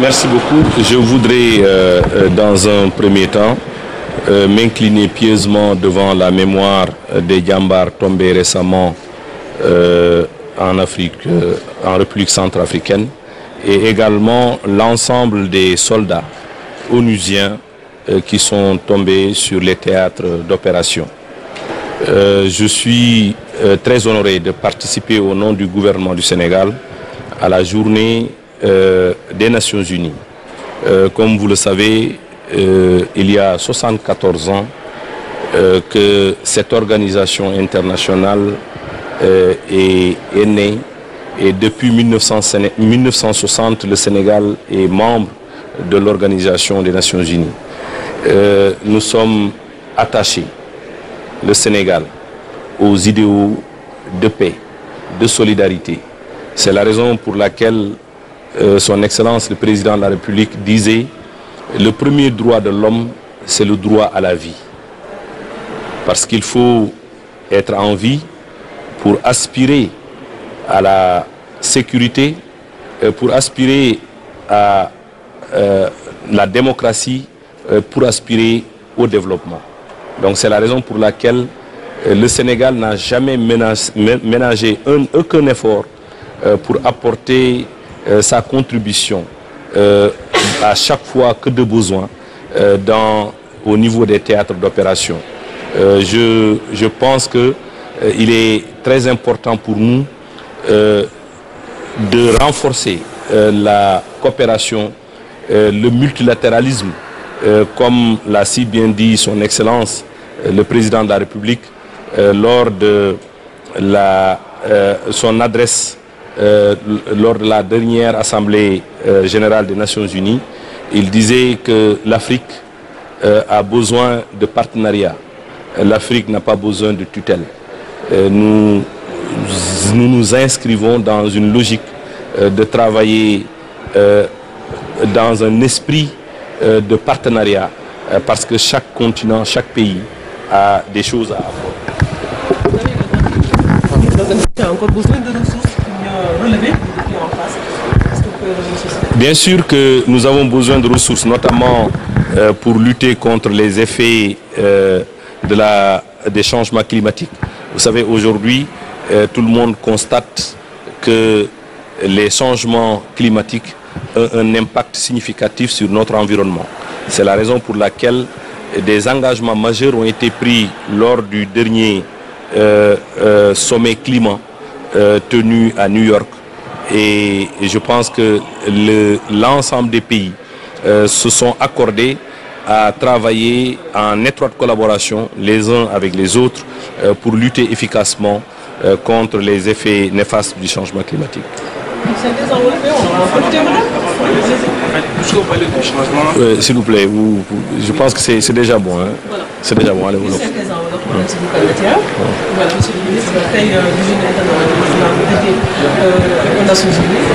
Merci beaucoup. Je voudrais, dans un premier temps, m'incliner pieusement devant la mémoire des djambars tombés récemment en Afrique, en République centrafricaine, et également l'ensemble des soldats onusiens qui sont tombés sur les théâtres d'opération. Je suis très honoré de participer au nom du gouvernement du Sénégal à la journée des Nations Unies. Comme vous le savez, il y a 74 ans que cette organisation internationale est née, et depuis 1960, le Sénégal est membre de l'Organisation des Nations Unies. Nous sommes attachés, le Sénégal, aux idéaux de paix, de solidarité. C'est la raison pour laquelle Son Excellence le Président de la République disait: le premier droit de l'homme, c'est le droit à la vie. Parce qu'il faut être en vie pour aspirer à la sécurité, pour aspirer à la démocratie, pour aspirer au développement. Donc c'est la raison pour laquelle le Sénégal n'a jamais ménagé aucun effort pour apporter sa contribution à chaque fois que de besoin au niveau des théâtres d'opération. Je pense qu'il est très important pour nous de renforcer la coopération, le multilatéralisme, comme l'a si bien dit Son Excellence le Président de la République lors de son adresse lors de la dernière Assemblée générale des Nations Unies. Il disait que l'Afrique a besoin de partenariat. L'Afrique n'a pas besoin de tutelle. Nous nous inscrivons dans une logique de travailler dans un esprit de partenariat, parce que chaque continent, chaque pays a des choses à apporter. Tu as encore besoin de ressources pour relever le défi en face. Bien sûr que nous avons besoin de ressources, notamment pour lutter contre les effets des changements climatiques. Vous savez, aujourd'hui, tout le monde constate que les changements climatiques ont un impact significatif sur notre environnement. C'est la raison pour laquelle des engagements majeurs ont été pris lors du dernier sommet climat tenu à New York. Et je pense que l'ensemble des pays se sont accordés à travailler en étroite collaboration les uns avec les autres pour lutter efficacement contre les effets néfastes du changement climatique. S'il vous plaît, je pense que c'est déjà bon. Hein? Voilà. C'est déjà bon. Allez, vous. Voilà, monsieur le ministre, tey journée internationale dédiée aux Nations Unies,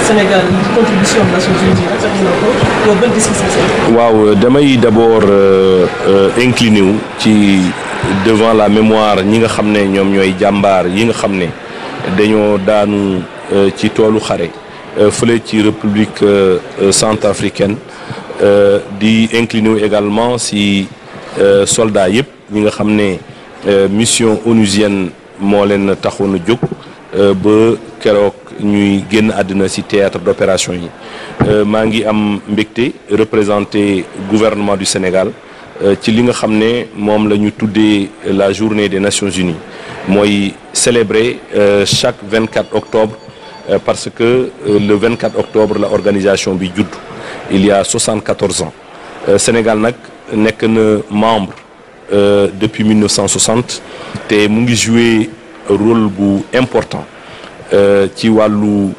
Sénégal, contribution aux Nations Unies, yow ban gis-gis. waaw damay d'abord incliné wu ci devant la mémoire ñi nga xam ne ñoom ñooy jàmbaar yi nga xam ne dañoo daanu ci toolu xare fële ci République centrafricaine, di incliné wu également si soldats yëpp ñi nga xam ne mission onusienne moo leen taxoon a jóg ba keroog ñuy génn àddina ci théâtre d'opération yi. maa ngi am mbégte représenté gouvernement du Sénégal ci li nga xam ne moom la ñu tuddee la journée des Nations Unies, mooy célébrer chaque 24 octobre parce que le 24 octobre la organisation bi judd il y a 74 ans. Sénégal nag nekk na membre depuis 1960 te mu ngi jouer rôle bu important ci wàllu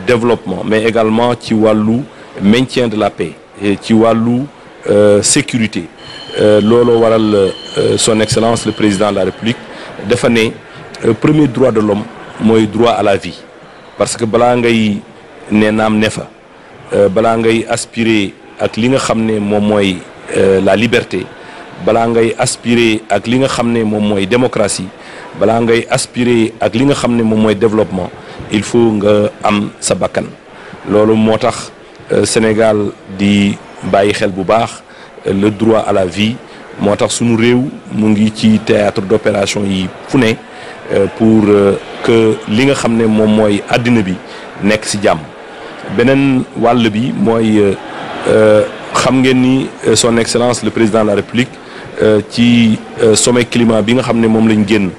développement, mais également ci wàllu maintien de la paix et ci wàllu sécurité. Looloo waral son excellence le président de la République dafa ne premier droit de l'homme mooy droit à la vie, parce que balaa ngay ne naam ne fa balaa ngay aspirer ak li nga xam ne moom mooy la liberté, balaa ngay aspirer ak li nga xam ne moom mooy démocratie, balaa ngay aspirer ak li nga xam ne moom mooy développement, il faut nga am sa bakkan. loolu moo tax Sénégal di bàyyi xel bu baax le droit à la vie moo tax sunu réew mu ngi ci théâtre d'opération yi fu ne pour que li nga xam ne moom mooy àddina bi nekk ci jàmm. beneen wàll bi mooy xam ngeen ni son excellence le président de la république ci sommet climat bi nga xam ne moom lañ génn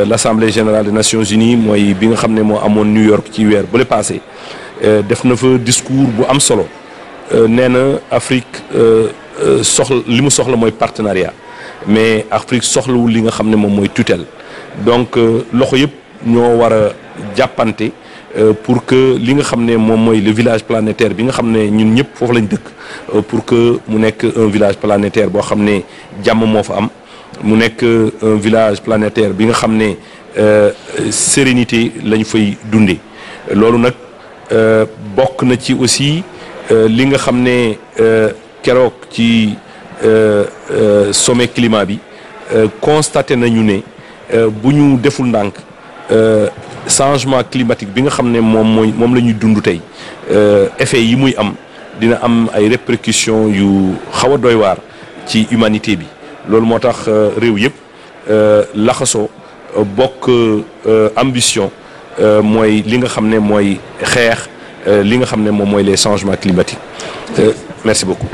l'assemblée générale des nations unies mooy bi nga xam ne moo amoon New York ci weer bu le passé def na fa discours bu am solo nee na Afrique li mu soxla mooy partenariat mais Afrique soxlawul li nga xam ne moom mooy tutelle donc loxo yëpp ñoo war a jàppante pour que li nga xam ne moom mooy le village planétaire bi nga xam ne ñun ñëpp foofu lañ dëkk pour que mu nekk un village planétaire boo xam ne jàmm moo fa am mu nekk un village planétaire bi nga xam ne sérénité lañ fay dundee loolu nag bokk na ci aussi li nga xam ne keroog ci sommet climat bi constaté nañu ne bu ñu deful ndànk changement climatique bi nga xam ne moom la ñuy dund tey effet yi muy am dina am ay répercussions yu xaw a doy waar ci humanité bi loolu moo tax réew yëpp laxasoo bokk ambition mooy li nga xam ne mooy xeex li nga xam ne moom mooy les changements climatiques merci beaucoup.